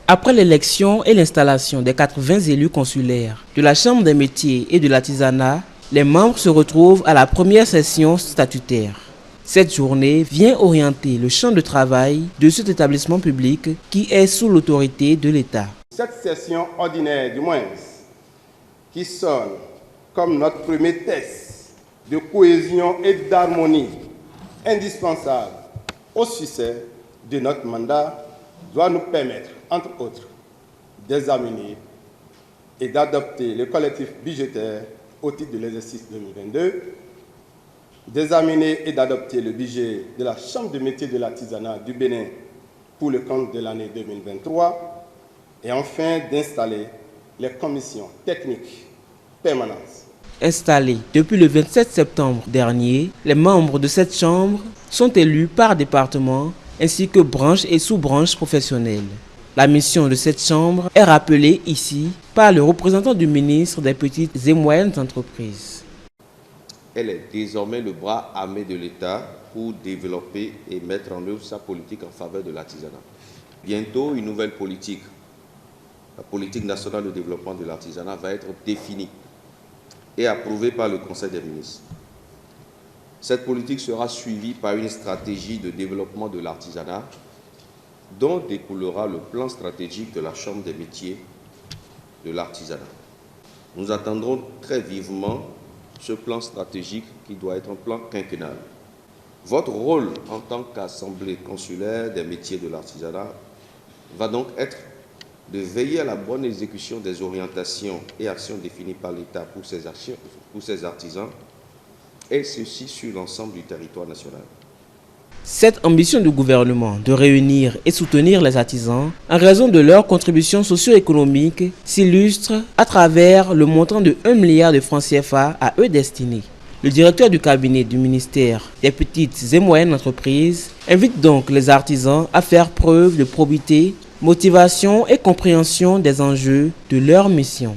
Après l'élection et l'installation des 80 élus consulaires de la Chambre des métiers et de l'artisanat, les membres se retrouvent à la première session statutaire. Cette journée vient orienter le champ de travail de cet établissement public qui est sous l'autorité de l'État. Cette session ordinaire, du moins, qui sonne comme notre premier test de cohésion et d'harmonie indispensable au succès de notre mandat, doit nous permettre, entre autres, d'examiner et d'adopter le collectif budgétaire au titre de l'exercice 2022, d'examiner et d'adopter le budget de la Chambre de métiers de l'artisanat du Bénin pour le compte de l'année 2023 et enfin d'installer les commissions techniques permanentes. Installés depuis le 27 septembre dernier, les membres de cette chambre sont élus par département ainsi que branches et sous-branches professionnelles. La mission de cette chambre est rappelée ici par le représentant du ministre des Petites et Moyennes Entreprises. Elle est désormais le bras armé de l'État pour développer et mettre en œuvre sa politique en faveur de l'artisanat. Bientôt, une nouvelle politique, la politique nationale de développement de l'artisanat, va être définie et approuvée par le Conseil des ministres. Cette politique sera suivie par une stratégie de développement de l'artisanat dont découlera le plan stratégique de la Chambre des métiers de l'artisanat. Nous attendrons très vivement ce plan stratégique qui doit être un plan quinquennal. Votre rôle en tant qu'Assemblée consulaire des métiers de l'artisanat va donc être de veiller à la bonne exécution des orientations et actions définies par l'État pour ces artisans, et ceci sur l'ensemble du territoire national. Cette ambition du gouvernement de réunir et soutenir les artisans en raison de leur contribution socio-économique s'illustre à travers le montant de 1 milliard de francs CFA à eux destinés. Le directeur du cabinet du ministère des Petites et Moyennes Entreprises invite donc les artisans à faire preuve de probité, motivation et compréhension des enjeux de leur mission.